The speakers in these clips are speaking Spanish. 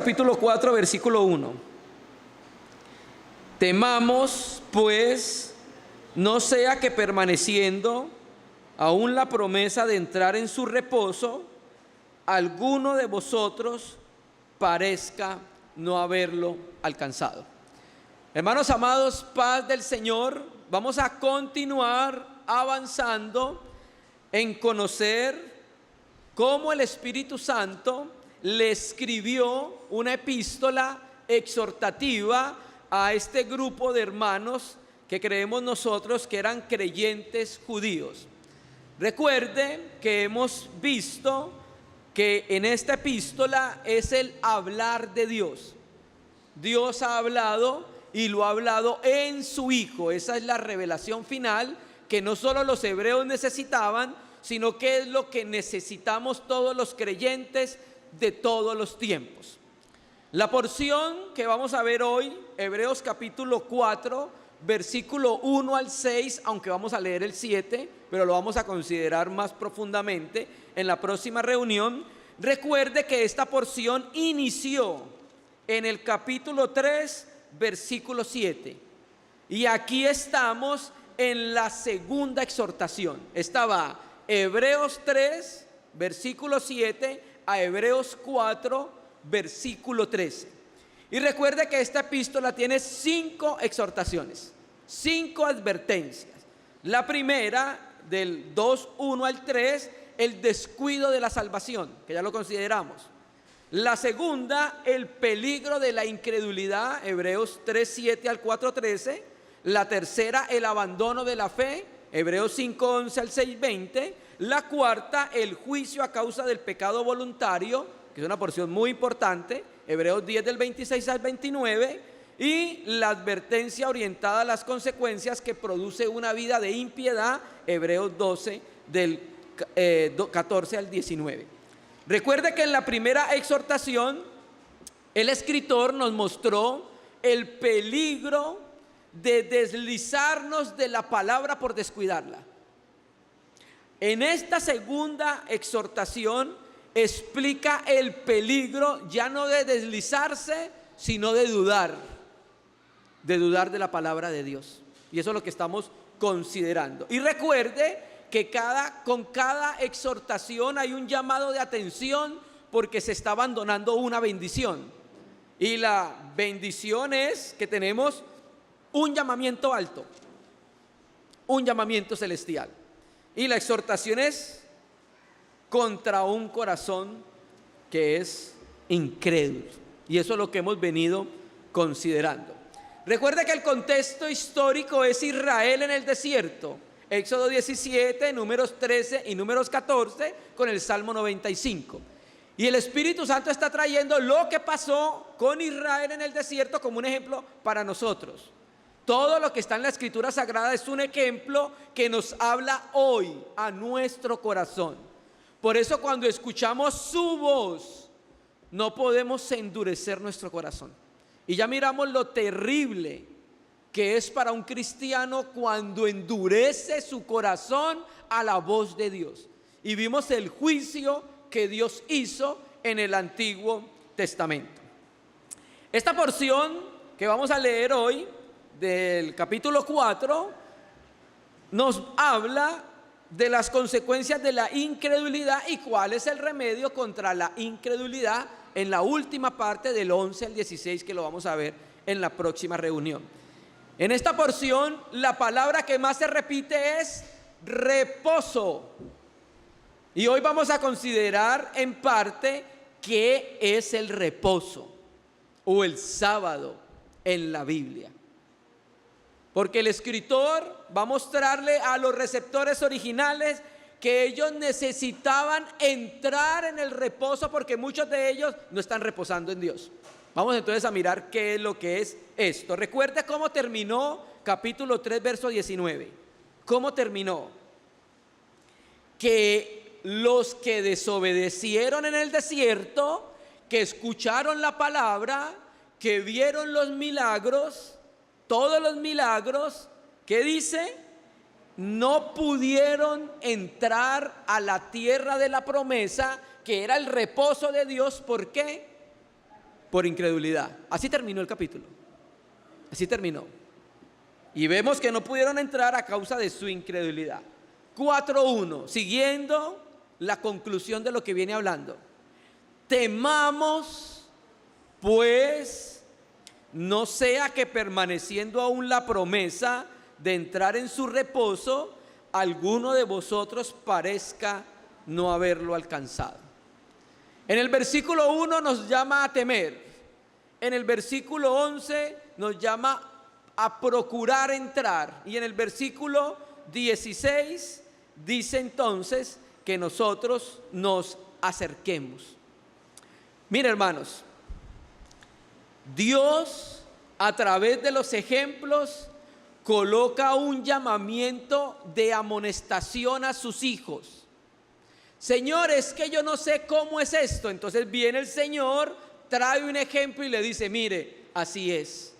capítulo 4, versículo 1. Temamos, pues, no sea que permaneciendo aún la promesa de entrar en su reposo, alguno de vosotros parezca no haberlo alcanzado. Hermanos amados, paz del Señor, vamos a continuar avanzando en conocer cómo el Espíritu Santo le escribió una epístola exhortativa a este grupo de hermanos que creemos nosotros que eran creyentes judíos. Recuerde que hemos visto que en esta epístola es el hablar de Dios. Dios ha hablado y lo ha hablado en su Hijo. Esa es la revelación final que no solo los hebreos necesitaban, sino que es lo que necesitamos todos los creyentes de todos los tiempos. La porción que vamos a ver hoy, Hebreos capítulo 4, versículo 1 al 6, aunque vamos a leer el 7, pero lo vamos a considerar más profundamente en la próxima reunión. Recuerde que esta porción inició en el capítulo 3, versículo 7. Y aquí estamos en la segunda exhortación. Estaba Hebreos 3, versículo 7, a Hebreos 4, versículo 13. Y recuerde que esta epístola tiene 5 exhortaciones, 5 advertencias. La primera, del 2:1 al 3, el descuido de la salvación, que ya lo consideramos. La segunda, el peligro de la incredulidad, Hebreos 3:7 al 4:13. La tercera, el abandono de la fe, Hebreos 5:11 al 6:20. La cuarta, el juicio a causa del pecado voluntario, que es una porción muy importante, Hebreos 10 del 26 al 29. Y la advertencia orientada a las consecuencias que produce una vida de impiedad, Hebreos 12 del 14 al 19. Recuerde que en la primera exhortación el escritor nos mostró el peligro de deslizarnos de la palabra por descuidarla. En esta segunda exhortación explica el peligro ya no de deslizarse, sino de dudar de la palabra de Dios. Y eso es lo que estamos considerando. Y recuerde que con cada exhortación hay un llamado de atención, porque se está abandonando una bendición. Y la bendición es que tenemos un llamamiento alto, un llamamiento celestial. Y la exhortación es contra un corazón que es incrédulo. Y eso es lo que hemos venido considerando. Recuerde que el contexto histórico es Israel en el desierto. Éxodo 17, números 13 y números 14, con el Salmo 95. Y el Espíritu Santo está trayendo lo que pasó con Israel en el desierto como un ejemplo para nosotros. Todo lo que está en la Escritura Sagrada es un ejemplo que nos habla hoy a nuestro corazón. Por eso cuando escuchamos su voz, no podemos endurecer nuestro corazón. Y ya miramos lo terrible que es para un cristiano cuando endurece su corazón a la voz de Dios. Y vimos el juicio que Dios hizo en el Antiguo Testamento. Esta porción que vamos a leer hoy, del capítulo 4, nos habla de las consecuencias de la incredulidad y cuál es el remedio contra la incredulidad en la última parte del 11 al 16, que lo vamos a ver en la próxima reunión. En esta porción la palabra que más se repite es reposo. Y hoy vamos a considerar en parte qué es el reposo o el sábado en la Biblia. Porque el escritor va a mostrarle a los receptores originales que ellos necesitaban entrar en el reposo, porque muchos de ellos no están reposando en Dios. Vamos entonces a mirar qué es lo que es esto. Recuerde cómo terminó capítulo 3, verso 19. ¿Cómo terminó? Que los que desobedecieron en el desierto, que escucharon la palabra, que vieron los milagros, todos los milagros, ¿qué dice? No pudieron entrar a la tierra de la promesa, que era el reposo de Dios. ¿Por qué? por incredulidad. Así terminó el capítulo. Así terminó. Y vemos que no pudieron entrar a causa de su incredulidad. 4:1, siguiendo la conclusión de lo que viene hablando. Temamos, pues, no sea que permaneciendo aún la promesa de entrar en su reposo, alguno de vosotros parezca no haberlo alcanzado. En el versículo 1 nos llama a temer. En el versículo 11 nos llama a procurar entrar. Y en el versículo 16 dice entonces que nosotros nos acerquemos. Mira, hermanos, Dios a través de los ejemplos coloca un llamamiento de amonestación a sus hijos. Señor, es que yo no sé cómo es esto. Entonces viene el Señor, trae un ejemplo y le dice, mire, así es.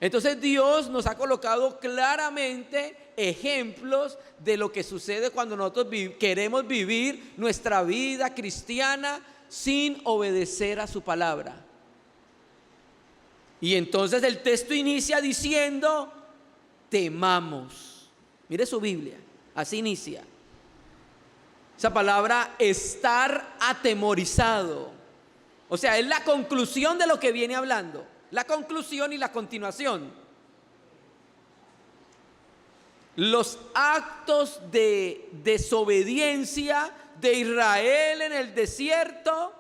Entonces Dios nos ha colocado claramente ejemplos de lo que sucede cuando nosotros queremos vivir nuestra vida cristiana sin obedecer a su palabra. Y entonces el texto inicia diciendo, temamos. Mire su Biblia, así inicia. Esa palabra, estar atemorizado. O sea, es la conclusión de lo que viene hablando. La conclusión y la continuación. Los actos de desobediencia de Israel en el desierto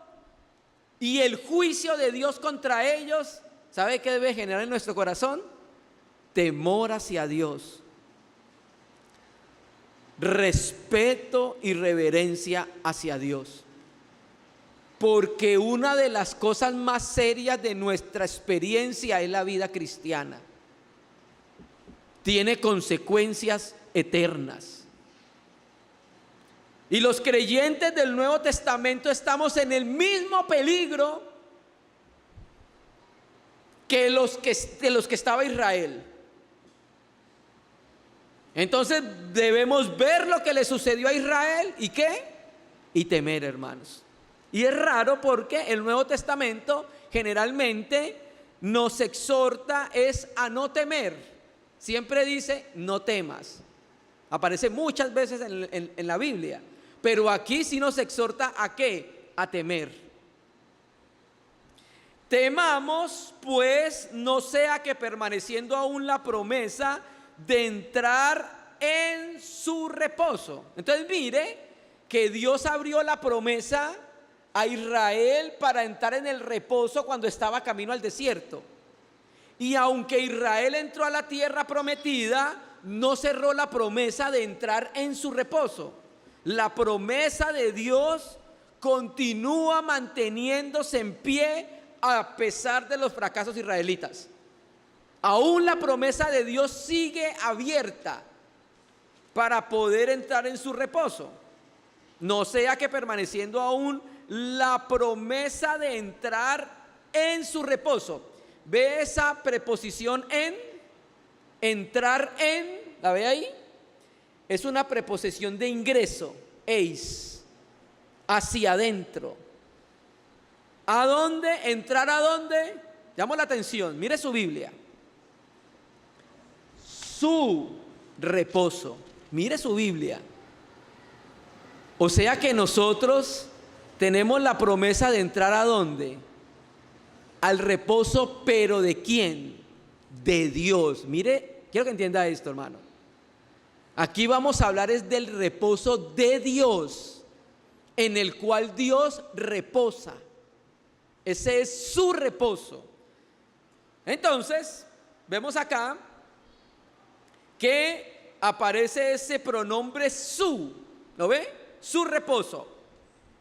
y el juicio de Dios contra ellos, ¿sabe qué debe generar en nuestro corazón? Temor hacia Dios, respeto y reverencia hacia Dios. Porque una de las cosas más serias de nuestra experiencia es la vida cristiana. Tiene consecuencias eternas. Y los creyentes del Nuevo Testamento estamos en el mismo peligro que los que estaba Israel. Entonces debemos ver lo que le sucedió a Israel y ¿qué? Y temer, hermanos. Y es raro porque el Nuevo Testamento generalmente nos exhorta es a no temer. Siempre dice no temas. Aparece muchas veces en la Biblia. Pero aquí sí nos exhorta a ¿qué? A temer. Temamos, pues, no sea que permaneciendo aún la promesa de entrar en su reposo. Entonces mire que Dios abrió la promesa a Israel para entrar en el reposo cuando estaba camino al desierto. Y aunque Israel entró a la tierra prometida, no cerró la promesa de entrar en su reposo. La promesa de Dios continúa manteniéndose en pie a pesar de los fracasos israelitas. Aún la promesa de Dios sigue abierta para poder entrar en su reposo. No sea que permaneciendo aún la promesa de entrar en su reposo. ¿Ve esa preposición en? Entrar en, ¿la ve ahí? Es una preposición de ingreso, eis, hacia adentro. ¿A dónde? ¿Entrar a dónde? Llamo la atención, mire su Biblia. Su reposo, mire su Biblia. O sea que nosotros tenemos la promesa de entrar ¿a dónde? Al reposo, pero ¿de quién? De Dios. Mire, quiero que entienda esto, hermano. Aquí vamos a hablar es del reposo de Dios, en el cual Dios reposa. Ese es su reposo. Entonces, vemos acá que aparece ese pronombre su. ¿Lo ve? Su reposo.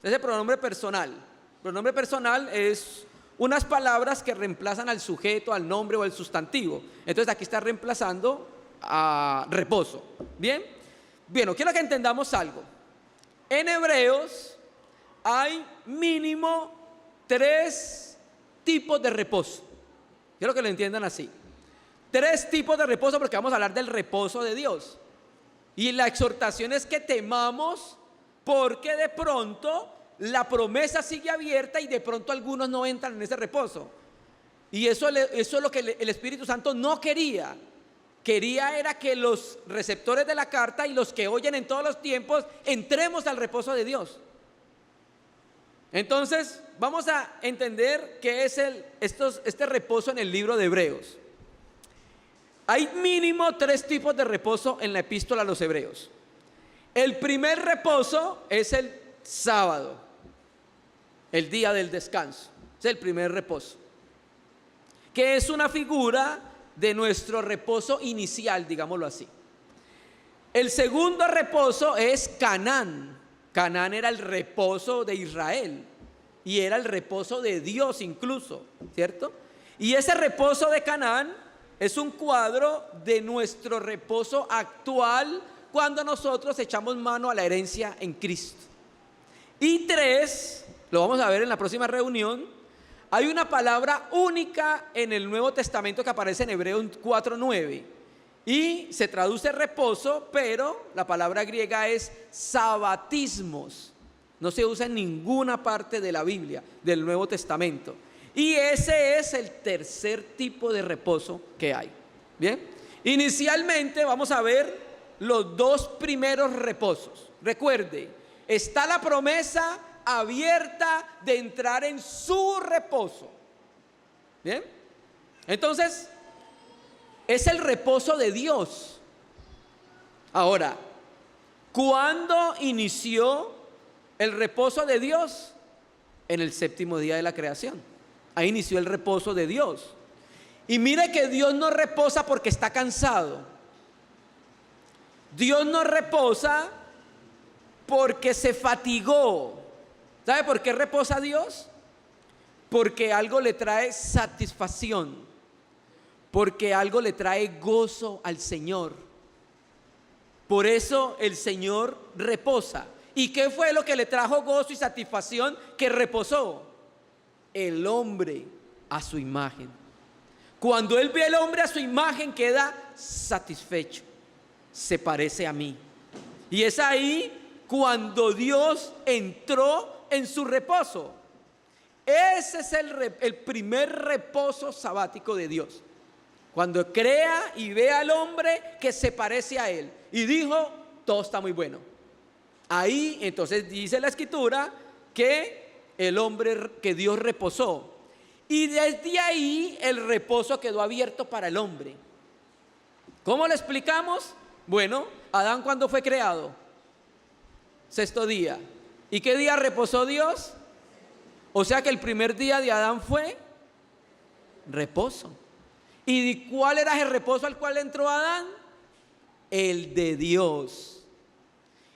Ese pronombre personal. Pronombre personal es unas palabras que reemplazan al sujeto, al nombre o al sustantivo. Entonces aquí está reemplazando a reposo. ¿Bien? Bien, quiero que entendamos algo. En Hebreos hay mínimo 3 tipos de reposo. Quiero que lo entiendan así. 3 tipos de reposo porque vamos a hablar del reposo de Dios. Y la exhortación es que temamos porque de pronto la promesa sigue abierta y de pronto algunos no entran en ese reposo. Y eso es lo que el Espíritu Santo no quería. Quería era que los receptores de la carta y los que oyen en todos los tiempos entremos al reposo de Dios. Entonces vamos a entender qué es este reposo en el libro de Hebreos. Hay mínimo 3 tipos de reposo en la epístola a los Hebreos. El primer reposo es el sábado, el día del descanso. Es el primer reposo, que es una figura de nuestro reposo inicial, digámoslo así. El segundo reposo es Canaán. Canaán era el reposo de Israel y era el reposo de Dios incluso, ¿cierto? Y ese reposo de Canaán es un cuadro de nuestro reposo actual cuando nosotros echamos mano a la herencia en Cristo. Y 3, lo vamos a ver en la próxima reunión, hay una palabra única en el Nuevo Testamento que aparece en Hebreos 4:9 y se traduce reposo, pero la palabra griega es sabatismos. No se usa en ninguna parte de la Biblia, del Nuevo Testamento. Y ese es el tercer tipo de reposo que hay. Bien, inicialmente vamos a ver los 2 primeros reposos. Recuerde, está la promesa abierta de entrar en su reposo. Bien, entonces es el reposo de Dios. Ahora, ¿cuándo inició el reposo de Dios? En el 7º día de la creación. Ahí inició el reposo de Dios. Y mire que Dios no reposa porque está cansado. Dios no reposa porque se fatigó. ¿Sabe por qué reposa Dios? Porque algo le trae satisfacción, porque algo le trae gozo al Señor. Por eso el Señor reposa. ¿Y qué fue lo que le trajo gozo y satisfacción que reposó? El hombre a su imagen. Cuando Él ve al hombre a su imagen queda satisfecho, se parece a mí. Y es ahí cuando Dios entró en su reposo. Ese es el primer reposo sabático de Dios. Cuando crea y ve al hombre que se parece a Él y dijo, todo está muy bueno. Ahí entonces dice la Escritura que el hombre, que Dios reposó. Y desde ahí el reposo quedó abierto para el hombre. ¿Cómo lo explicamos? Bueno, Adán, ¿cuándo fue creado? 6º día. ¿Y qué día reposó Dios? O sea que el primer día de Adán fue reposo. ¿Y cuál era el reposo al cual entró Adán? El de Dios.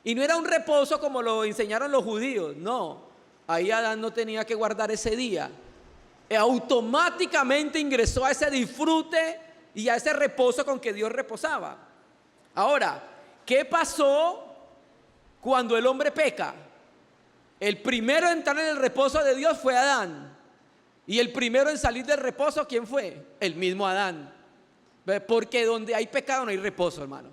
Y no era un reposo como lo enseñaron los judíos, no. Ahí Adán no tenía que guardar ese día. Automáticamente ingresó a ese disfrute y a ese reposo con que Dios reposaba. Ahora, ¿qué pasó cuando el hombre peca? El primero en entrar en el reposo de Dios fue Adán. Y el primero en salir del reposo, ¿quién fue? El mismo Adán. Porque donde hay pecado no hay reposo, hermano.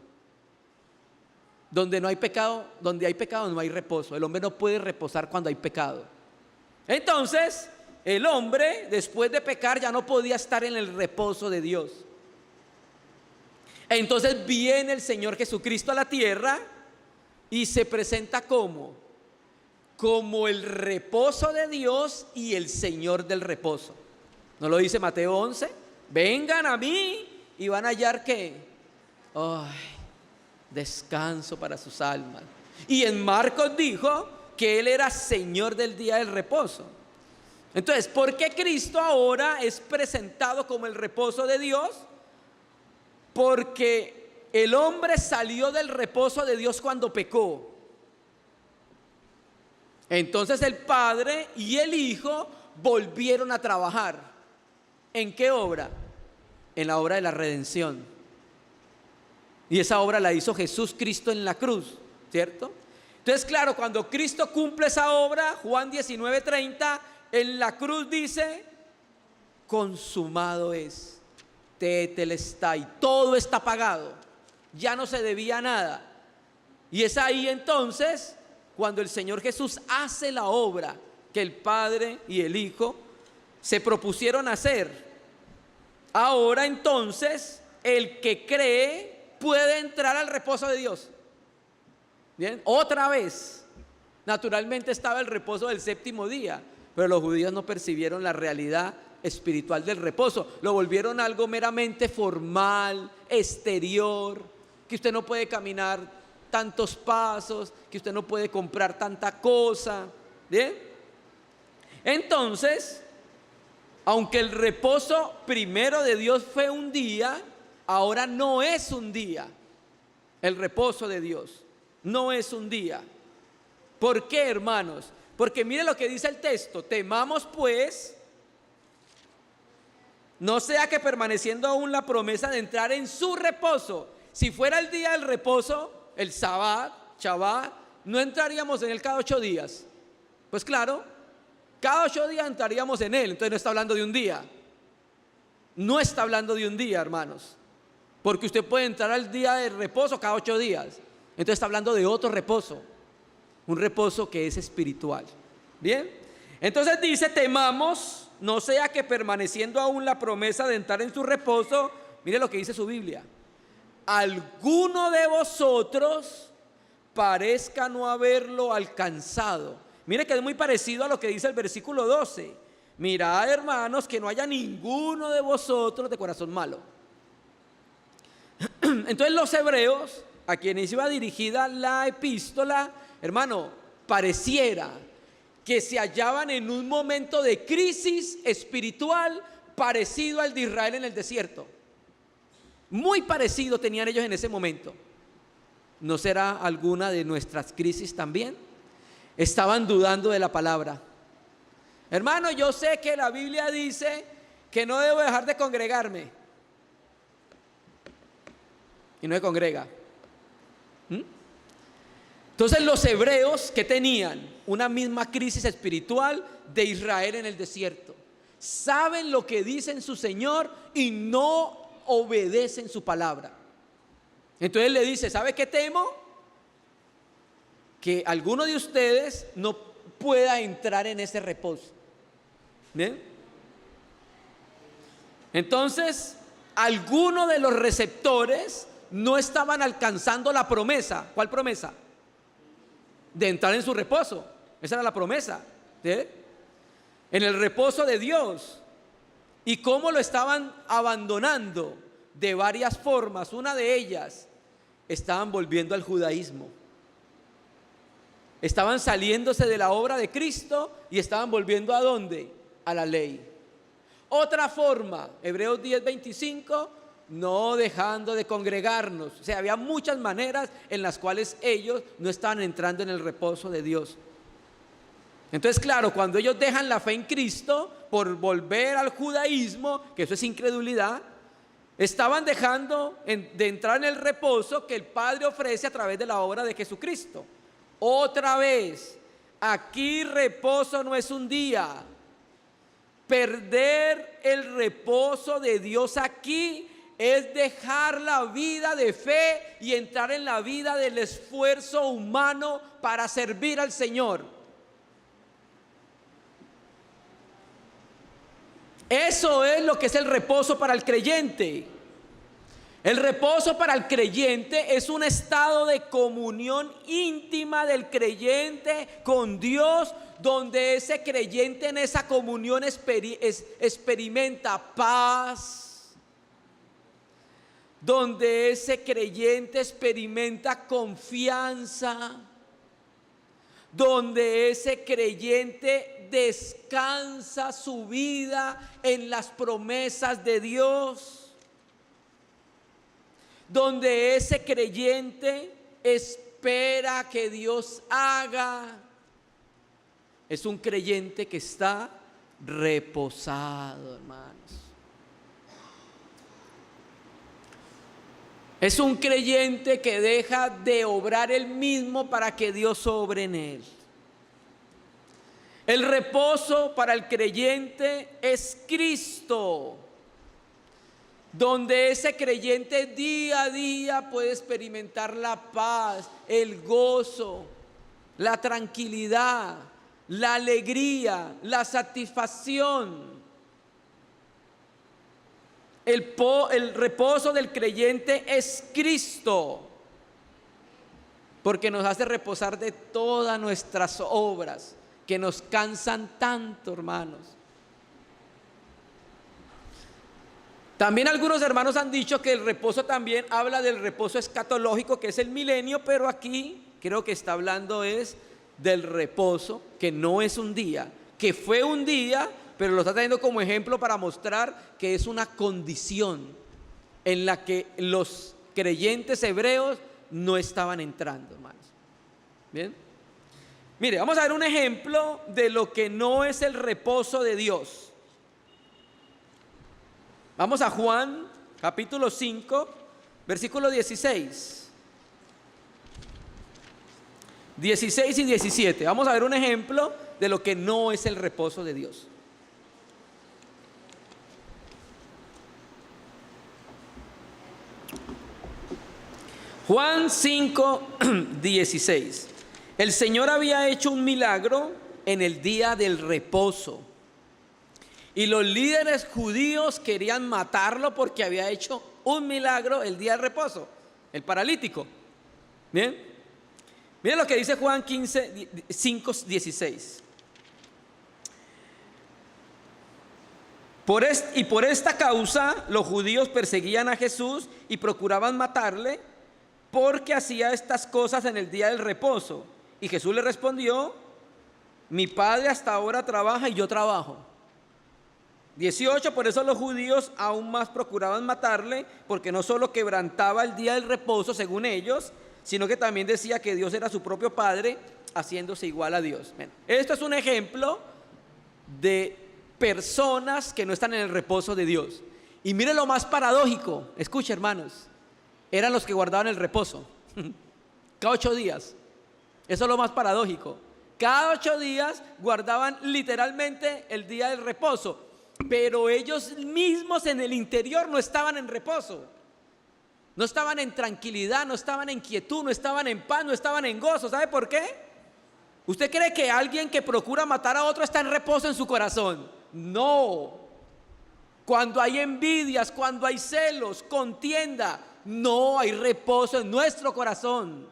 Donde hay pecado no hay reposo. El hombre no puede reposar cuando hay pecado. Entonces, el hombre después de pecar ya no podía estar en el reposo de Dios. Entonces viene el Señor Jesucristo a la tierra y se presenta como el reposo de Dios y el Señor del reposo. ¿No lo dice Mateo 11? Vengan a mí y van a hallar ¿qué? Descanso para sus almas. Y en Marcos dijo que Él era Señor del día del reposo. Entonces, ¿por qué Cristo ahora es presentado como el reposo de Dios? Porque el hombre salió del reposo de Dios cuando pecó. Entonces el Padre y el Hijo volvieron a trabajar. ¿En qué obra? En la obra de la redención. Y esa obra la hizo Jesús Cristo en la cruz, ¿cierto? Entonces, claro, cuando Cristo cumple esa obra, Juan 19:30, en la cruz dice, consumado es, tetelestai, todo está pagado, ya no se debía nada. Y es ahí entonces cuando el Señor Jesús hace la obra que el Padre y el Hijo se propusieron hacer. Ahora entonces el que cree puede entrar al reposo de Dios. Bien, otra vez. Naturalmente estaba el reposo del séptimo día, pero los judíos no percibieron la realidad espiritual del reposo. Lo volvieron algo meramente formal, exterior, que usted no puede caminar tantos pasos, que usted no puede comprar tanta cosa. ¿Bien? Entonces, aunque el reposo primero de Dios fue un día, ahora no es un día. El reposo de Dios no es un día. ¿Por qué, hermanos? Porque mire lo que dice el texto: temamos pues, no sea que permaneciendo aún la promesa de entrar en su reposo. Si fuera el día del reposo, el Sabbat, Shabbat, no entraríamos en él cada 8 días. Pues claro, cada 8 días entraríamos en él. Entonces no está hablando de un día. No está hablando de un día, hermanos, porque usted puede entrar al día de reposo cada 8 días. Entonces está hablando de otro reposo, un reposo que es espiritual. Bien, entonces dice: temamos, no sea que permaneciendo aún la promesa de entrar en su reposo, mire lo que dice su Biblia, alguno de vosotros parezca no haberlo alcanzado. Mire que es muy parecido a lo que dice el versículo 12. Mirad, hermanos, que no haya ninguno de vosotros de corazón malo. Entonces los hebreos, a quienes iba dirigida la epístola, hermano, pareciera que se hallaban en un momento de crisis espiritual parecido al de Israel en el desierto. Muy parecido tenían ellos en ese momento. ¿No será alguna de nuestras crisis también? Estaban dudando de la palabra. Hermano, yo sé que la Biblia dice que no debo dejar de congregarme, y no se congrega. Entonces los hebreos, que tenían una misma crisis espiritual de Israel en el desierto, saben lo que dicen su Señor y no obedecen su palabra. Entonces le dice: ¿sabe qué temo? Que alguno de ustedes no pueda entrar en ese reposo. ¿Bien? Entonces, algunos de los receptores no estaban alcanzando la promesa. ¿Cuál promesa? De entrar en su reposo. Esa era la promesa, ¿sí? En el reposo de Dios. ¿Y cómo lo estaban abandonando? De varias formas. Una de ellas, estaban volviendo al judaísmo. Estaban saliéndose de la obra de Cristo y estaban volviendo ¿a dónde? A la ley. Otra forma, Hebreos 10:25, no dejando de congregarnos. O sea, había muchas maneras en las cuales ellos no estaban entrando en el reposo de Dios. Entonces, claro, cuando ellos dejan la fe en Cristo por volver al judaísmo, que eso es incredulidad, estaban dejando de entrar en el reposo que el Padre ofrece a través de la obra de Jesucristo. Otra vez, aquí reposo no es un día. Perder el reposo de Dios aquí es dejar la vida de fe y entrar en la vida del esfuerzo humano para servir al Señor. Eso es lo que es el reposo para el creyente. El reposo para el creyente es un estado de comunión íntima del creyente con Dios, donde ese creyente en esa comunión experimenta paz, donde ese creyente experimenta confianza, donde ese creyente descansa su vida en las promesas de Dios, donde ese creyente espera que Dios haga. Es un creyente que está reposado, hermanos. Es un creyente que deja de obrar él mismo para que Dios obre en él. El reposo para el creyente es Cristo, donde ese creyente día a día puede experimentar la paz, el gozo, la tranquilidad, la alegría, la satisfacción. El reposo del creyente es Cristo, porque nos hace reposar de todas nuestras obras que nos cansan tanto, hermanos. También algunos hermanos han dicho que el reposo también habla del reposo escatológico, que es el milenio, pero aquí creo que está hablando es del reposo, que no es un día, que fue un día, pero lo está trayendo como ejemplo para mostrar que es una condición en la que los creyentes hebreos no estaban entrando, hermanos. Bien, mire, vamos a ver un ejemplo de lo que no es el reposo de Dios. Vamos a Juan capítulo 5, versículo 16 y 17. Vamos a ver un ejemplo de lo que no es el reposo de Dios. Juan 5, 16. El Señor había hecho un milagro en el día del reposo, y los líderes judíos querían matarlo porque había hecho un milagro el día del reposo, el paralítico. Bien, miren lo que dice Juan 5, 16. Por esta causa los judíos perseguían a Jesús y procuraban matarle, porque hacía estas cosas en el día del reposo. Y Jesús le respondió: mi Padre hasta ahora trabaja y yo trabajo. 18. Por eso los judíos aún más procuraban matarle, porque no solo quebrantaba el día del reposo según ellos, sino que también decía que Dios era su propio Padre, haciéndose igual a Dios. Bueno, esto es un ejemplo de personas que no están en el reposo de Dios. Y mire lo más paradójico, escuche, hermanos, eran los que guardaban el reposo cada 8 días. Eso es lo más paradójico. Cada 8 días guardaban literalmente el día del reposo, pero ellos mismos en el interior no estaban en reposo, no estaban en tranquilidad, no estaban en quietud, no estaban en paz, no estaban en gozo. ¿Sabe por qué? ¿Usted cree que alguien que procura matar a otro está en reposo en su corazón? No. Cuando hay envidias, cuando hay celos, contienda, no hay reposo en nuestro corazón.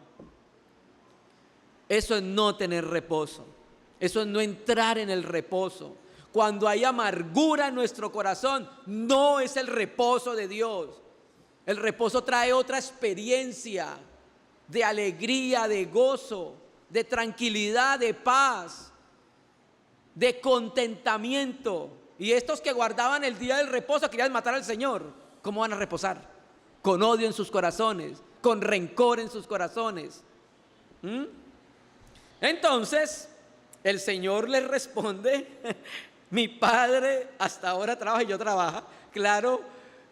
Eso es no tener reposo, eso es no entrar en el reposo. Cuando hay amargura en nuestro corazón, no es el reposo de Dios. El reposo trae otra experiencia de alegría, de gozo, de tranquilidad, de paz, de contentamiento. Y estos que guardaban el día del reposo querían matar al Señor. ¿Cómo van a reposar? Con odio en sus corazones, con rencor en sus corazones. Entonces el Señor les responde: mi Padre hasta ahora trabaja y yo trabajo. Claro,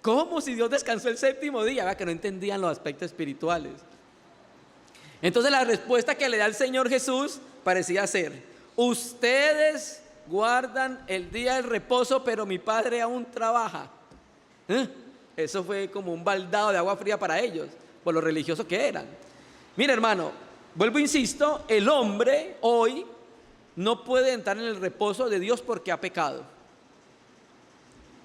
como si Dios descansó el séptimo día. Vea que no entendían los aspectos espirituales. Entonces la respuesta que le da el Señor Jesús parecía ser: ustedes guardan el día del reposo, pero mi Padre aún trabaja. Eso fue como un baldado de agua fría para ellos, por lo religiosos que eran. Mira, hermano, vuelvo, insisto, el hombre hoy no puede entrar en el reposo de Dios porque ha pecado.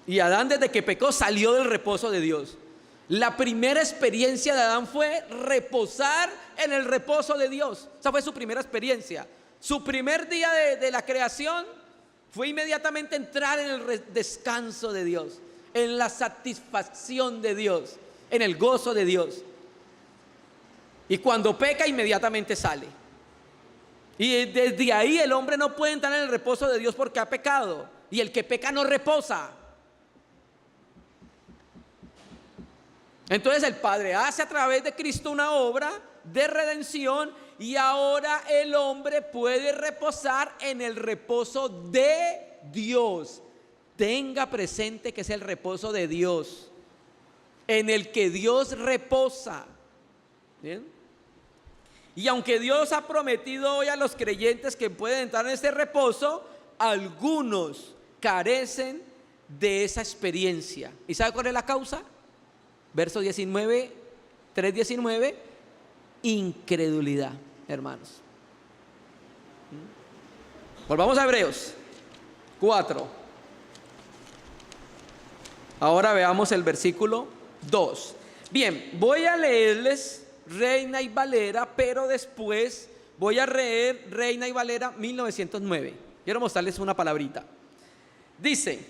Y Adán, desde que pecó, salió del reposo de Dios. La primera experiencia de Adán fue reposar en el reposo de Dios. Esa fue su primera experiencia. Su primer día de la creación fue inmediatamente entrar en el descanso de Dios, en la satisfacción de Dios, en el gozo de Dios. Y cuando peca, inmediatamente sale. Y desde ahí el hombre no puede entrar en el reposo de Dios porque ha pecado. Y el que peca no reposa. Entonces el Padre hace a través de Cristo una obra de redención, y ahora el hombre puede reposar en el reposo de Dios. Tenga presente que es el reposo de Dios, en el que Dios reposa. ¿Bien? Y aunque Dios ha prometido hoy a los creyentes que pueden entrar en este reposo, algunos carecen de esa experiencia. ¿Y sabe cuál es la causa? Verso 3:19, incredulidad, hermanos. Volvamos a Hebreos 4. Ahora veamos el versículo 2. Bien, voy a leerles Reina y Valera, pero después voy a leer Reina y Valera 1909. Quiero mostrarles una palabrita. Dice: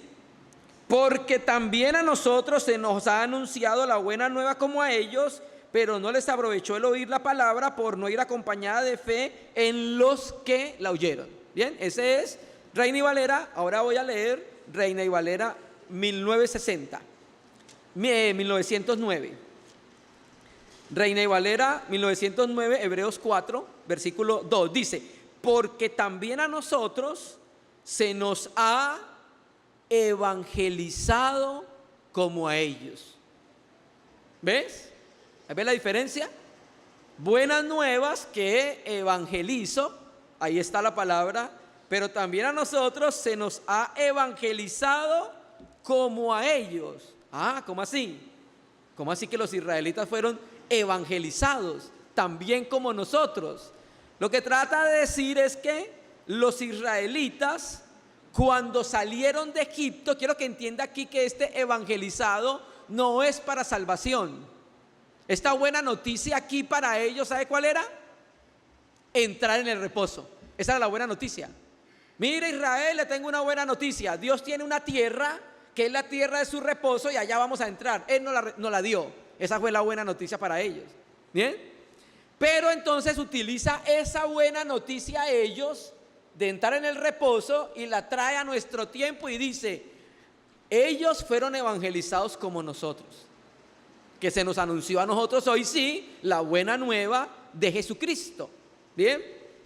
porque también a nosotros se nos ha anunciado la buena nueva como a ellos, pero no les aprovechó el oír la palabra por no ir acompañada de fe en los que la oyeron. Bien, ese es Reina y Valera. Ahora voy a leer Reina y Valera 1909. Reina y Valera 1909, Hebreos 4, versículo 2. Dice: porque también a nosotros se nos ha evangelizado como a ellos. ¿Ves? ¿Ves la diferencia? Buenas nuevas que evangelizo, ahí está la palabra, pero también a nosotros se nos ha evangelizado como a ellos. ¿Cómo así? ¿Cómo así que los israelitas fueron evangelizados también como nosotros? Lo que trata de decir es que los israelitas, cuando salieron de Egipto, quiero que entienda aquí que este evangelizado no es para salvación. Esta buena noticia aquí para ellos, ¿sabe cuál era? Entrar en el reposo. Esa era la buena noticia. Mira, Israel, le tengo una buena noticia. Dios tiene una tierra que es la tierra de su reposo y allá vamos a entrar. Él nos la dio. Esa fue la buena noticia para ellos. ¿Bien? Pero entonces utiliza esa buena noticia a ellos de entrar en el reposo y la trae a nuestro tiempo y dice: ellos fueron evangelizados como nosotros, que se nos anunció a nosotros hoy sí la buena nueva de Jesucristo. Bien,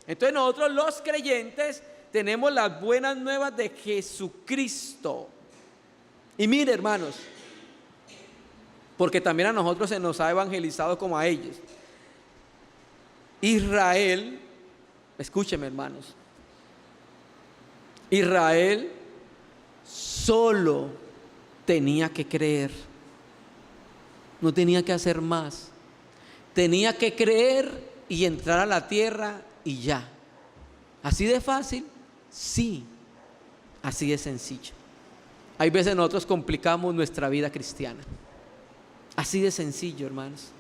entonces nosotros los creyentes tenemos las buenas nuevas de Jesucristo. Y mire, hermanos, porque también a nosotros se nos ha evangelizado como a ellos. Israel, escúcheme, hermanos, Israel solo tenía que creer, no tenía que hacer más. Tenía que creer y entrar a la tierra y ya. ¿Así de fácil? Sí, así de sencillo. Hay veces nosotros complicamos nuestra vida cristiana. Así de sencillo, hermanos.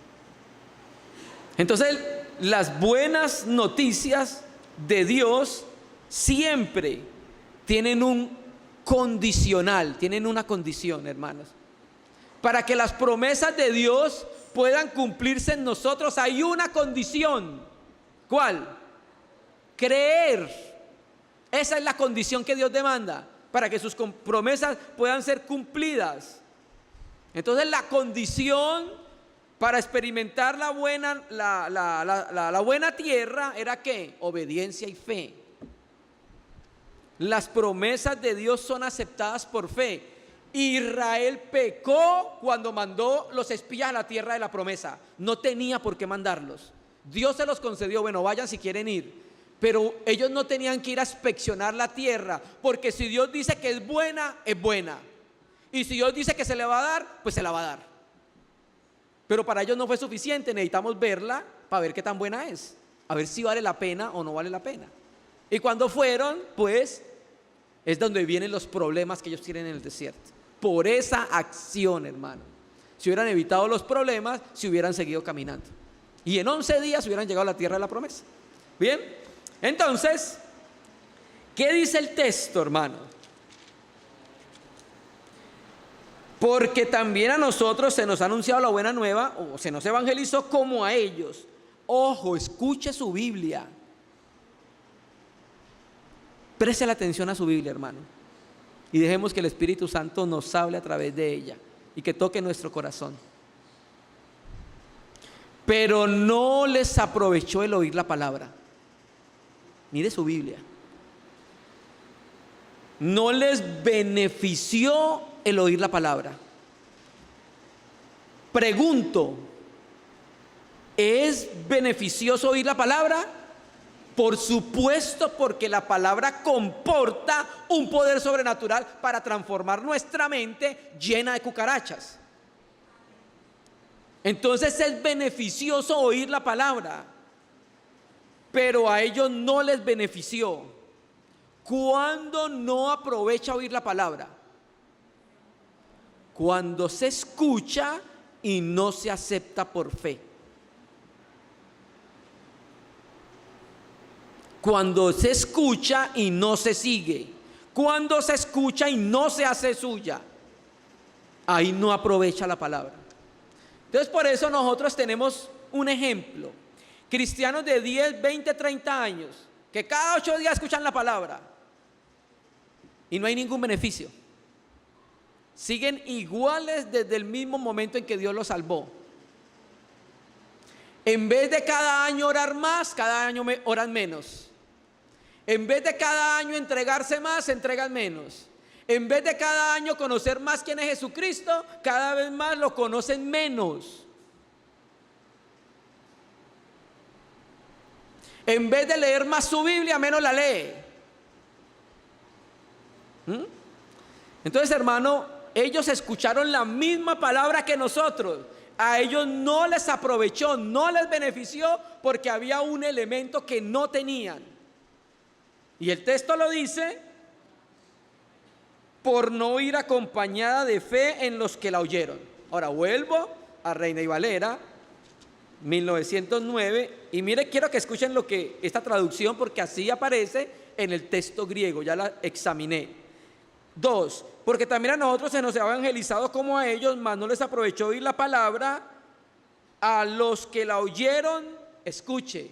Entonces, las buenas noticias de Dios siempre tienen un condicional, tienen una condición, hermanos. Para que las promesas de Dios puedan cumplirse en nosotros hay una condición. ¿Cuál? Creer. Esa es la condición que Dios demanda para que sus promesas puedan ser cumplidas. Entonces la condición para experimentar la buena tierra era ¿qué? Obediencia y fe. Las promesas de Dios son aceptadas por fe. Israel pecó cuando mandó los espías a la tierra de la promesa. No tenía por qué mandarlos. Dios se los concedió, bueno, vayan si quieren ir. Pero ellos no tenían que ir a inspeccionar la tierra, porque si Dios dice que es buena, es buena. Y si Dios dice que se le va a dar, pues se la va a dar. Pero para ellos no fue suficiente, necesitamos verla para ver qué tan buena es. A ver si vale la pena o no vale la pena. Y cuando fueron, pues es donde vienen los problemas que ellos tienen en el desierto. Por esa acción, hermano. Si hubieran evitado los problemas, si hubieran seguido caminando. Y en 11 días hubieran llegado a la tierra de la promesa. Bien, entonces, ¿qué dice el texto, hermano? Porque también a nosotros se nos ha anunciado la buena nueva, o se nos evangelizó como a ellos. Ojo, escuche su Biblia. Preste la atención a su Biblia, hermano. Y dejemos que el Espíritu Santo nos hable a través de ella y que toque nuestro corazón. Pero no les aprovechó el oír la palabra. Mire su Biblia. No les benefició el oír la palabra. Pregunto, ¿es beneficioso oír la palabra? Por supuesto, porque la palabra comporta un poder sobrenatural para transformar nuestra mente llena de cucarachas. Entonces es beneficioso oír la palabra. pero a ellos no les benefició. ¿Cuándo no aprovecha oír la palabra? Cuando se escucha y no se acepta por fe. Cuando se escucha y no se sigue. Cuando se escucha y no se hace suya. Ahí no aprovecha la palabra. Entonces por eso nosotros tenemos un ejemplo. Cristianos de 10, 20, 30 años, que cada 8 días escuchan la palabra y no hay ningún beneficio. Siguen iguales desde el mismo momento en que Dios los salvó. En vez de cada año orar más, cada año oran menos. En vez de cada año entregarse más, se entregan menos. En vez de cada año conocer más quién es Jesucristo, cada vez más lo conocen menos. En vez de leer más su Biblia, menos la lee. Entonces, hermano, ellos escucharon la misma palabra que nosotros. A ellos no les aprovechó, no les benefició, porque había un elemento que no tenían. Y el texto lo dice: por no ir acompañada de fe en los que la oyeron. Ahora vuelvo a Reina y Valera 1909, y mire, quiero que escuchen lo que esta traducción, porque así aparece en el texto griego, ya la examiné. 2, porque también a nosotros se nos ha evangelizado como a ellos, mas no les aprovechó oír la palabra. A los que la oyeron, escuche,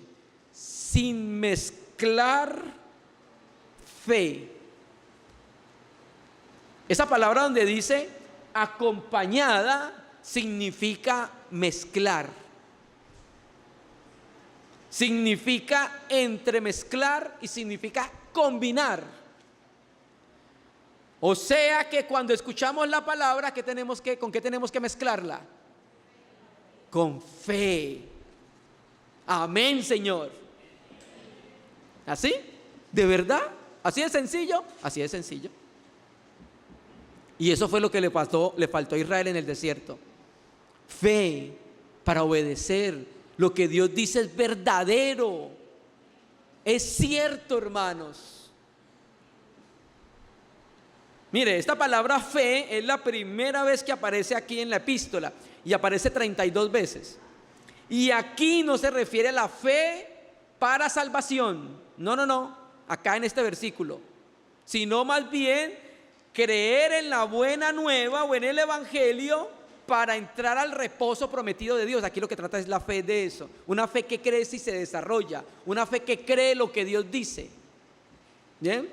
sin mezclar fe. Esa palabra donde dice acompañada significa mezclar. Significa entremezclar y significa combinar. O sea que cuando escuchamos la palabra, ¿con qué tenemos que mezclarla? Con fe. Amén, Señor. ¿Así? ¿De verdad? ¿Así de sencillo? Así de sencillo. Y eso fue lo que le faltó a Israel en el desierto. Fe para obedecer. Lo que Dios dice es verdadero. Es cierto, hermanos. Mire, esta palabra fe es la primera vez que aparece aquí en la epístola, y aparece 32 veces. Y aquí no se refiere a la fe para salvación. No. Acá en este versículo. Sino más bien creer en la buena nueva o en el evangelio para entrar al reposo prometido de Dios. Aquí lo que trata es la fe de eso. Una fe que crece y se desarrolla. Una fe que cree lo que Dios dice. ¿Bien?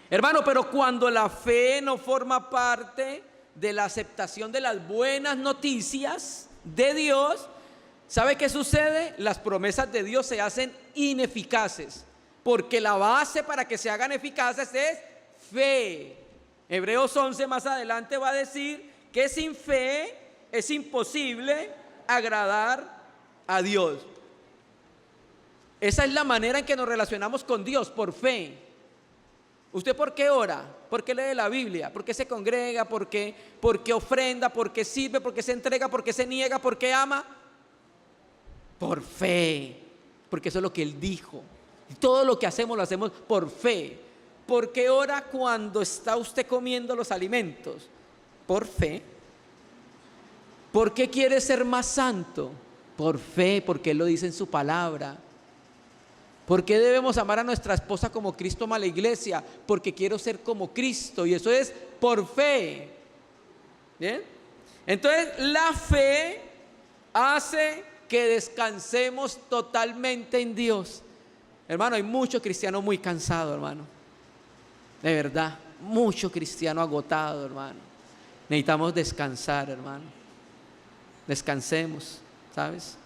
Hermano, pero cuando la fe no forma parte de la aceptación de las buenas noticias de Dios, ¿sabe qué sucede? Las promesas de Dios se hacen ineficaces, porque la base para que se hagan eficaces es fe. Hebreos 11 más adelante va a decir que sin fe es imposible agradar a Dios. Esa es la manera en que nos relacionamos con Dios, por fe. ¿Usted por qué ora? ¿Por qué lee la Biblia? ¿Por qué se congrega? ¿Por qué ofrenda? ¿Por qué sirve? ¿Por qué se entrega? ¿Por qué se niega? ¿Por qué ama? Por fe, porque eso es lo que Él dijo. Y todo lo que hacemos lo hacemos por fe. ¿Por qué ora cuando está usted comiendo los alimentos? Por fe. ¿Por qué quiere ser más santo? Por fe, porque Él lo dice en su palabra. ¿Por qué debemos amar a nuestra esposa como Cristo ama a la iglesia? Porque quiero ser como Cristo, y eso es por fe. ¿Bien? Entonces la fe hace que descansemos totalmente en Dios. Hermano, hay mucho cristiano muy cansado, hermano. De verdad, mucho cristiano agotado, hermano. Necesitamos descansar, hermano. Descansemos, ¿sabes?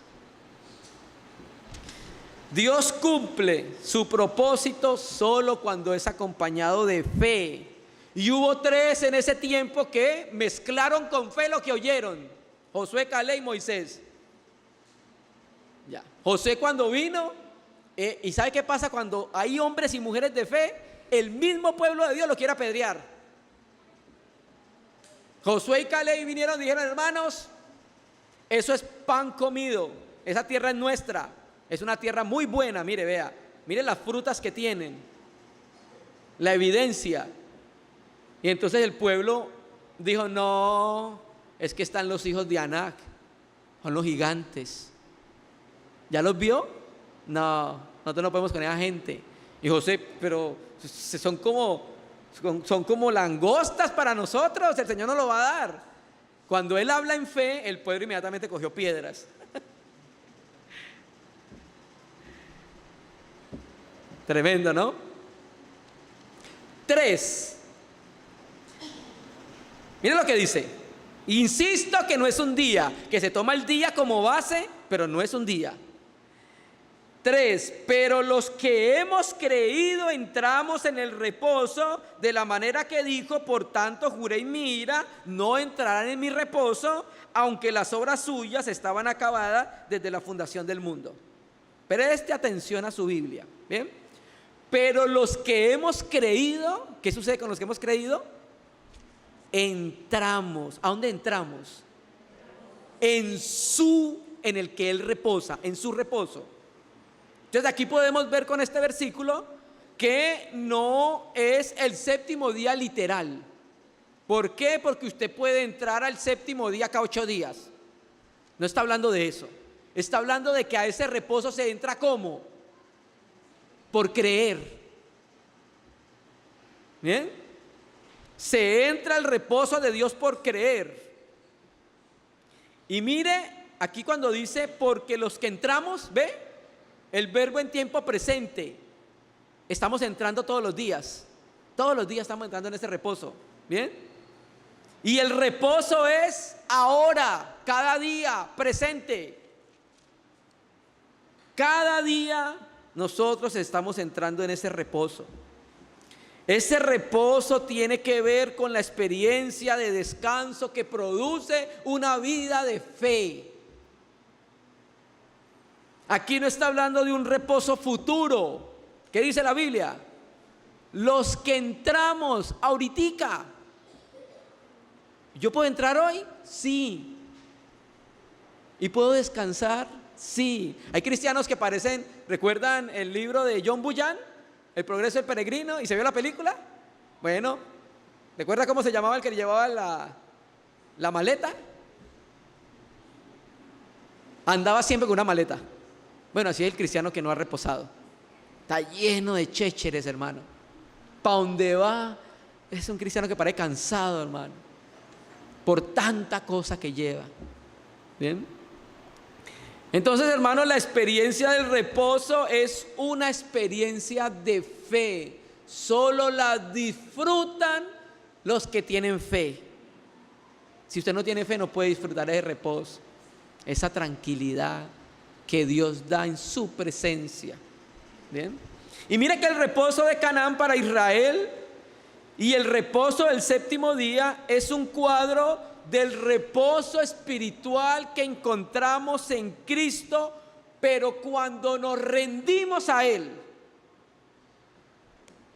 Dios cumple su propósito solo cuando es acompañado de fe. Y hubo 3 en ese tiempo que mezclaron con fe lo que oyeron: Josué, Caleb y Moisés. Ya. José cuando vino, ¿y sabe qué pasa cuando hay hombres y mujeres de fe? El mismo pueblo de Dios lo quiere apedrear. Josué y Caleb vinieron y dijeron: hermanos, eso es pan comido, esa tierra es nuestra. Es una tierra muy buena, mire, vea, mire las frutas que tienen, la evidencia. Y entonces el pueblo dijo, no, es que están los hijos de Anac, son los gigantes. ¿Ya los vio? No, nosotros no podemos con esa gente. Y José, pero son como langostas para nosotros, el Señor nos lo va a dar. Cuando él habla en fe, el pueblo inmediatamente cogió piedras. Tremendo, ¿no? 3. Miren lo que dice. Insisto que no es un día, que se toma el día como base, pero no es un día. 3. Pero los que hemos creído entramos en el reposo de la manera que dijo, por tanto juré en mi ira, no entrarán en mi reposo, aunque las obras suyas estaban acabadas desde la fundación del mundo. Preste atención a su Biblia, ¿bien? Pero los que hemos creído, ¿qué sucede con los que hemos creído? Entramos. ¿A dónde entramos? En el que Él reposa, en su reposo. Entonces aquí podemos ver con este versículo que no es el séptimo día literal. ¿Por qué? Porque usted puede entrar al séptimo día cada 8 días. No está hablando de eso. Está hablando de que a ese reposo se entra ¿cómo? Por creer. ¿Bien? Se entra al reposo de Dios por creer. Y mire, aquí cuando dice, porque los que entramos, ¿ve? El verbo en tiempo presente. Estamos entrando todos los días. Todos los días estamos entrando en ese reposo. ¿Bien? Y el reposo es ahora, cada día, presente. Cada día nosotros estamos entrando en ese reposo. Ese reposo tiene que ver con la experiencia de descanso que produce una vida de fe. Aquí no está hablando de un reposo futuro. ¿Qué dice la Biblia? Los que entramos ahoritica. ¿Yo puedo entrar hoy? Sí. ¿Y puedo descansar? Sí. Hay cristianos que parecen, ¿recuerdan el libro de John Bunyan? El progreso del peregrino, ¿y se vio la película? Bueno, ¿recuerda cómo se llamaba el que llevaba la maleta? Andaba siempre con una maleta. Bueno, así es el cristiano que no ha reposado. Está lleno de chécheres, hermano. ¿Para dónde va? Es un cristiano que parece cansado, hermano, por tanta cosa que lleva. ¿Bien? Entonces, hermanos, la experiencia del reposo es una experiencia de fe. Solo la disfrutan los que tienen fe. Si usted no tiene fe, no puede disfrutar ese reposo, esa tranquilidad que Dios da en su presencia. ¿Bien? Y mire que el reposo de Canaán para Israel y el reposo del séptimo día es un cuadro del reposo espiritual que encontramos en Cristo, pero cuando nos rendimos a Él.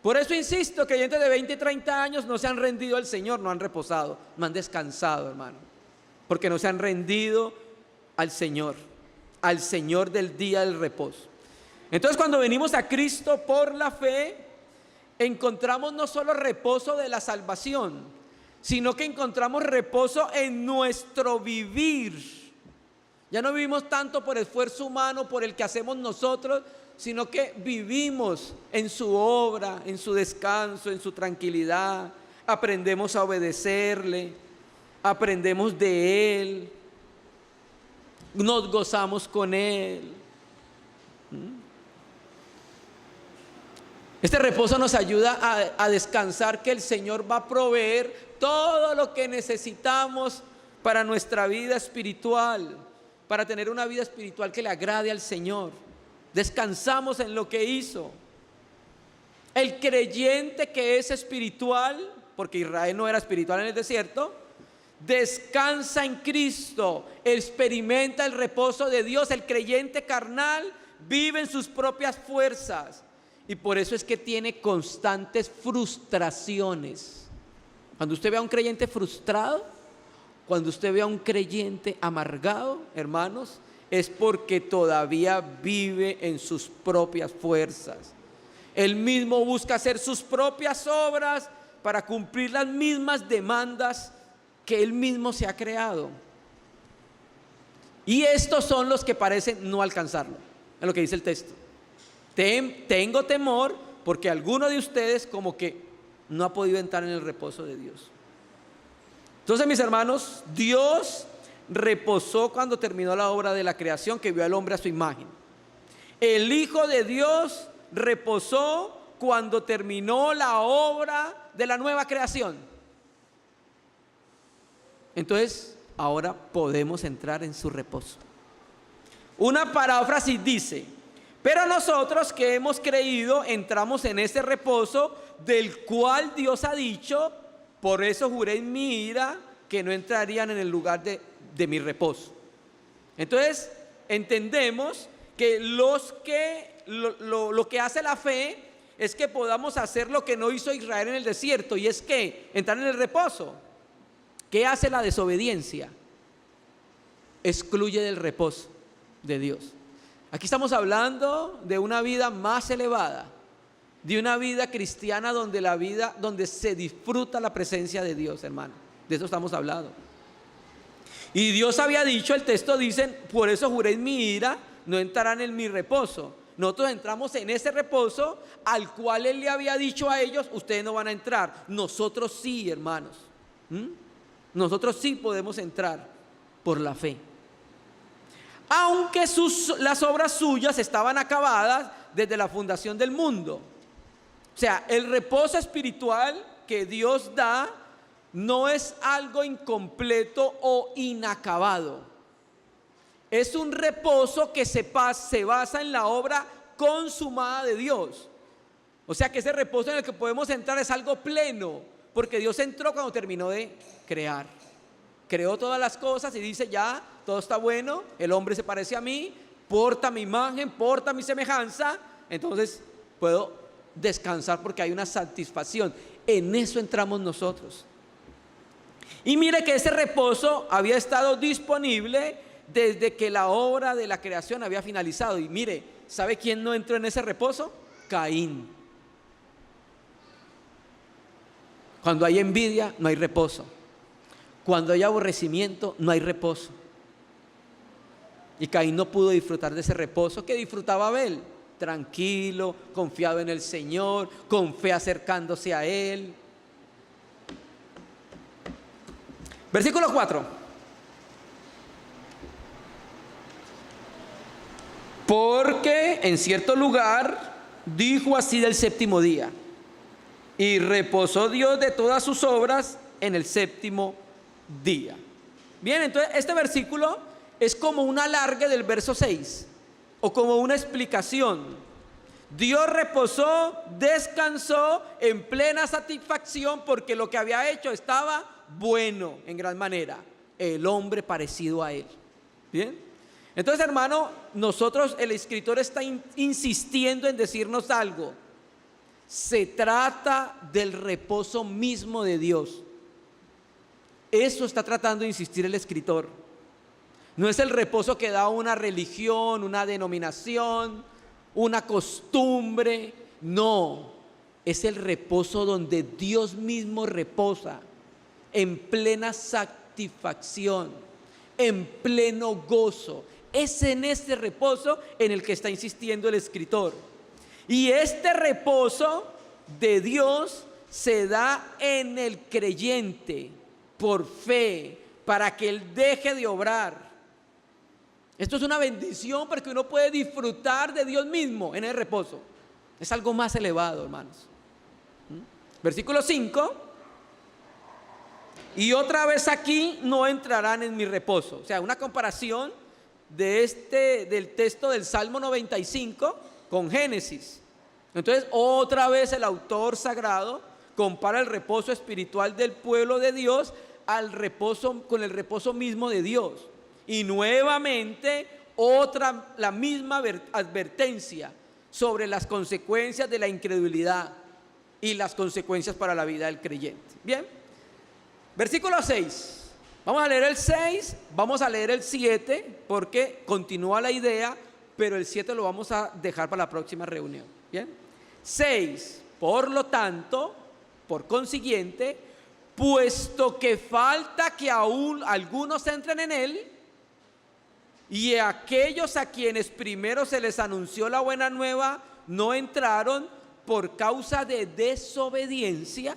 Por eso insisto, creyentes de 20 y 30 años no se han rendido al Señor, no han reposado, no han descansado, hermano, porque no se han rendido al Señor del día del reposo. Entonces, cuando venimos a Cristo por la fe, encontramos no solo reposo de la salvación, sino que encontramos reposo en nuestro vivir. Ya no vivimos tanto por esfuerzo humano, por el que hacemos nosotros, sino que vivimos en su obra, en su descanso, en su tranquilidad. Aprendemos a obedecerle, aprendemos de Él, nos gozamos con Él. Este reposo nos ayuda a descansar que el Señor va a proveer todo lo que necesitamos para nuestra vida espiritual, para tener una vida espiritual que le agrade al Señor. Descansamos en lo que hizo. El creyente que es espiritual, porque Israel no era espiritual en el desierto, descansa en Cristo, experimenta el reposo de Dios. El creyente carnal vive en sus propias fuerzas. Y por eso es que tiene constantes frustraciones. Cuando usted ve a un creyente frustrado, cuando usted ve a un creyente amargado, hermanos, es porque todavía vive en sus propias fuerzas. Él mismo busca hacer sus propias obras para cumplir las mismas demandas que él mismo se ha creado. Y estos son los que parecen no alcanzarlo, es lo que dice el texto. Tengo temor porque alguno de ustedes como que no ha podido entrar en el reposo de Dios. Entonces, mis hermanos, Dios reposó cuando terminó la obra de la creación, que vio al hombre a su imagen. El Hijo de Dios reposó cuando terminó la obra de la nueva creación. Entonces, ahora podemos entrar en su reposo. Una paráfrasis dice: pero nosotros que hemos creído entramos en ese reposo del cual Dios ha dicho: por eso juré en mi ira que no entrarían en el lugar de mi reposo. Entonces entendemos que lo que hace la fe es que podamos hacer lo que no hizo Israel en el desierto, y es que entrar en el reposo. ¿Qué hace la desobediencia? Excluye del reposo de Dios. Aquí estamos hablando de una vida más elevada, de una vida cristiana donde se disfruta la presencia de Dios, hermano. De eso estamos hablando. Y Dios había dicho, el texto dice: por eso juré en mi ira, no entrarán en mi reposo. Nosotros entramos en ese reposo al cual Él le había dicho a ellos: ustedes no van a entrar. Nosotros sí, hermanos. Nosotros sí podemos entrar por la fe. Aunque las obras suyas estaban acabadas desde la fundación del mundo. O sea, el reposo espiritual que Dios da no es algo incompleto o inacabado. Es un reposo que se basa en la obra consumada de Dios. O sea que ese reposo en el que podemos entrar es algo pleno, porque Dios entró cuando terminó de crear. Creó todas las cosas y dice: ya, todo está bueno, el hombre se parece a mí, porta mi imagen, porta mi semejanza, entonces puedo descansar porque hay una satisfacción. En eso entramos nosotros. Y mire que ese reposo había estado disponible desde que la obra de la creación había finalizado. Y mire, ¿sabe quién no entró en ese reposo? Caín. Cuando hay envidia, no hay reposo. Cuando hay aborrecimiento, no hay reposo. Y Caín no pudo disfrutar de ese reposo que disfrutaba Abel, tranquilo, confiado en el Señor, con fe acercándose a Él. Versículo 4. Porque en cierto lugar dijo así del séptimo día: y reposó Dios de todas sus obras en el séptimo día. Bien, entonces este versículo es como un alargue del verso 6, o como una explicación. Dios reposó, descansó en plena satisfacción, porque lo que había hecho estaba bueno en gran manera. El hombre parecido a Él. Bien, entonces, hermano, el escritor está insistiendo en decirnos algo. Se trata del reposo mismo de Dios. Eso está tratando de insistir el escritor. No es el reposo que da una religión, una denominación, una costumbre. No, es el reposo donde Dios mismo reposa en plena satisfacción, en pleno gozo. Es en este reposo en el que está insistiendo el escritor. Y este reposo de Dios se da en el creyente por fe, para que Él deje de obrar. Esto es una bendición, porque uno puede disfrutar de Dios mismo en el reposo. Es algo más elevado, hermanos. Versículo 5. Y otra vez aquí no entrarán en mi reposo. O sea, una comparación del texto del Salmo 95 con Génesis. Entonces, otra vez el autor sagrado compara el reposo espiritual del pueblo de Dios con el reposo mismo de Dios. Y nuevamente la misma advertencia sobre las consecuencias de la incredulidad y las consecuencias para la vida del creyente. Bien, versículo 6. Vamos a leer el 6, vamos a leer el 7, porque continúa la idea, pero el 7 lo vamos a dejar para la próxima reunión. ¿Bien? 6, por lo tanto, por consiguiente, puesto que falta que aún algunos entren en él, y aquellos a quienes primero se les anunció la buena nueva no entraron por causa de desobediencia.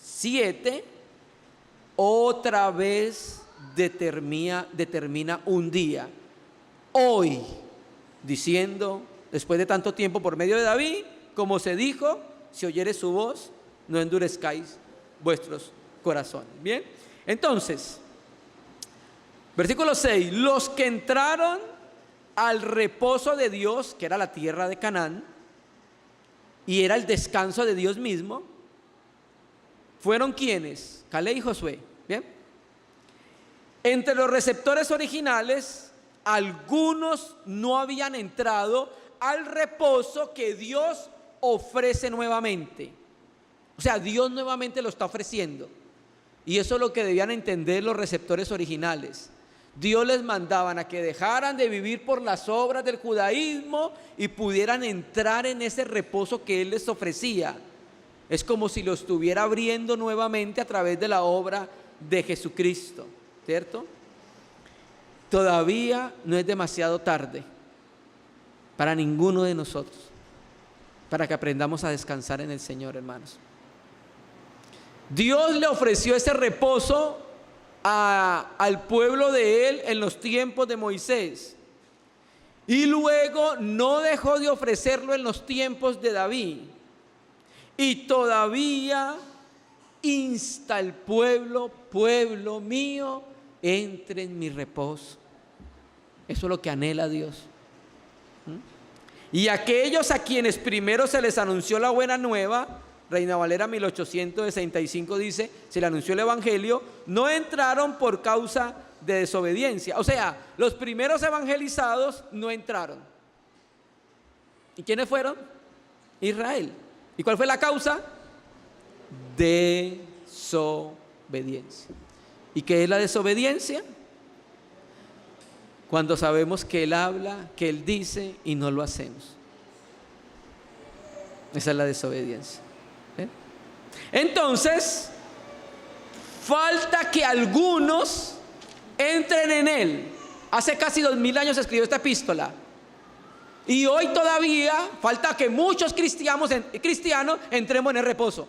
7, otra vez determina un día, hoy, diciendo, después de tanto tiempo por medio de David, como se dijo, si oyeres su voz, no endurezcáis vuestros corazones. Bien, entonces, versículo 6, los que entraron al reposo de Dios, que era la tierra de Canaán, y era el descanso de Dios mismo, fueron quienes, Caleb y Josué. Bien, entre los receptores originales, algunos no habían entrado al reposo que Dios ofrece nuevamente. O sea, Dios nuevamente lo está ofreciendo. Y eso es lo que debían entender los receptores originales. Dios les mandaban a que dejaran de vivir por las obras del judaísmo y pudieran entrar en ese reposo que Él les ofrecía. Es como si lo estuviera abriendo nuevamente a través de la obra de Jesucristo, ¿cierto? Todavía no es demasiado tarde para ninguno de nosotros, para que aprendamos a descansar en el Señor, hermanos. Dios le ofreció ese reposo al pueblo de Él en los tiempos de Moisés, y luego no dejó de ofrecerlo en los tiempos de David, y todavía insta al pueblo mío, entre en mi reposo. Eso es lo que anhela Dios. Y aquellos a quienes primero se les anunció la buena nueva, Reina Valera 1865 dice, se le anunció el evangelio, no entraron por causa de desobediencia. O sea, los primeros evangelizados no entraron. ¿Y quiénes fueron? Israel. ¿Y cuál fue la causa? Desobediencia. ¿Y qué es la desobediencia? Cuando sabemos que Él habla, que Él dice y no lo hacemos. Esa es la desobediencia. Entonces, falta que algunos entren en Él. Hace casi 2000 años se escribió esta epístola. Y hoy todavía falta que muchos cristianos entremos en el reposo.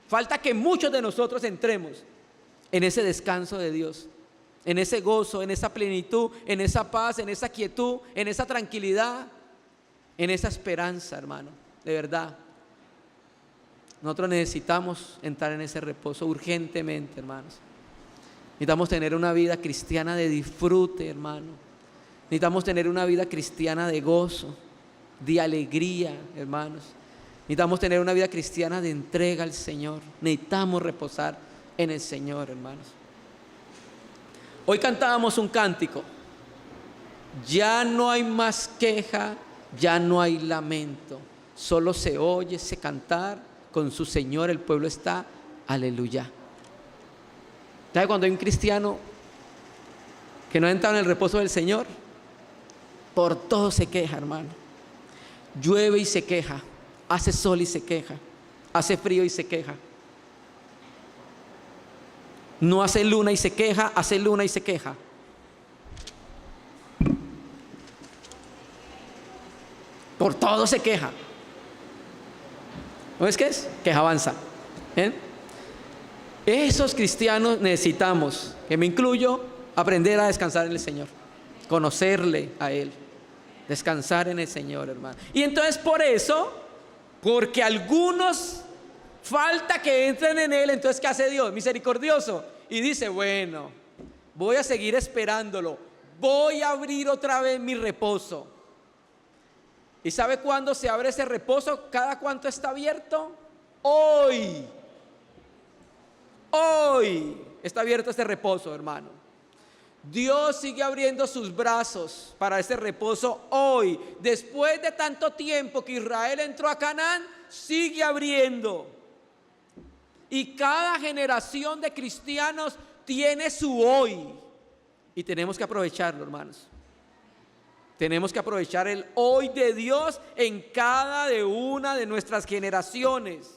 Falta que muchos de nosotros entremos en ese descanso de Dios, en ese gozo, en esa plenitud, en esa paz, en esa quietud, en esa tranquilidad, en esa esperanza, hermano. De verdad, nosotros necesitamos entrar en ese reposo urgentemente, hermanos. Necesitamos tener una vida cristiana de disfrute, hermano. Necesitamos tener una vida cristiana de gozo, de alegría, hermanos. Necesitamos tener una vida cristiana de entrega al Señor. Necesitamos reposar en el Señor, hermanos. Hoy cantábamos un cántico. Ya no hay más queja, ya no hay lamento. Solo se oye ese cantar, con su Señor el pueblo está, aleluya. ¿Sabe cuando hay un cristiano que no ha entrado en el reposo del Señor? Por todo se queja, hermano. Llueve y se queja, hace sol y se queja, hace frío y se queja. No hace luna y se queja, hace luna y se queja. Por todo se queja. ¿No es qué es? Queja avanza. Esos cristianos necesitamos, que me incluyo, aprender a descansar en el Señor, conocerle a Él, descansar en el Señor, hermano. Y entonces por eso, porque algunos falta que entren en Él, entonces ¿qué hace Dios? Misericordioso. Y dice, bueno, voy a seguir esperándolo, voy a abrir otra vez mi reposo. ¿Y sabe cuándo se abre ese reposo? ¿Cada cuánto está abierto? Hoy. Hoy está abierto este reposo, hermano. Dios sigue abriendo sus brazos para ese reposo hoy. Después de tanto tiempo que Israel entró a Canaán, sigue abriendo. Y cada generación de cristianos tiene su hoy y tenemos que aprovecharlo, hermanos. Tenemos que aprovechar el hoy de Dios en cada una de nuestras generaciones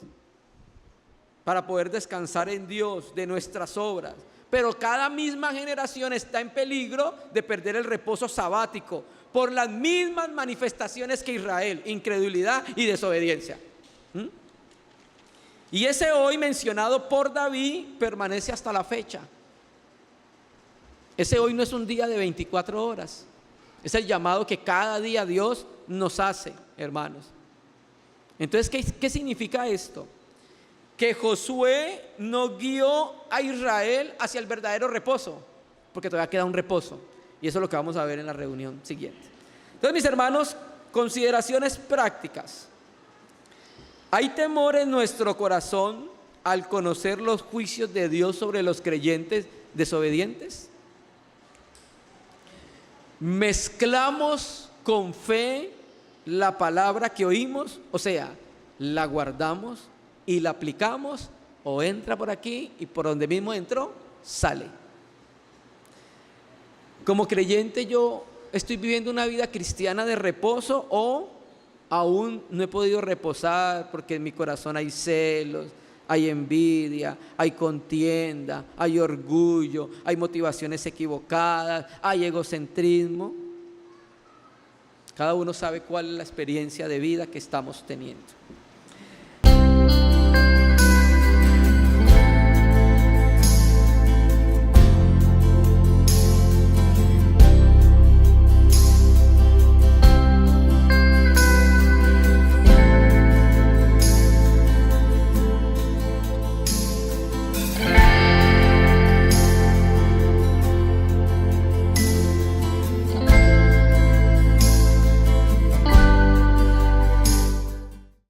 para poder descansar en Dios de nuestras obras. Pero cada misma generación está en peligro de perder el reposo sabático por las mismas manifestaciones que Israel: incredulidad y desobediencia. Y ese hoy mencionado por David permanece hasta la fecha. Ese hoy no es un día de 24 horas. Es el llamado que cada día Dios nos hace, hermanos. Entonces, ¿qué significa esto? Que Josué no guió a Israel hacia el verdadero reposo, porque todavía queda un reposo. Y eso es lo que vamos a ver en la reunión siguiente. Entonces, mis hermanos, consideraciones prácticas. ¿Hay temor en nuestro corazón al conocer los juicios de Dios sobre los creyentes desobedientes? ¿Mezclamos con fe la palabra que oímos? O sea, ¿la guardamos y la aplicamos? ¿O entra por aquí y por donde mismo entró, sale? Como creyente, yo estoy viviendo una vida cristiana de reposo, o aún no he podido reposar porque en mi corazón hay celos, hay envidia, hay contienda, hay orgullo, hay motivaciones equivocadas, hay egocentrismo. Cada uno sabe cuál es la experiencia de vida que estamos teniendo.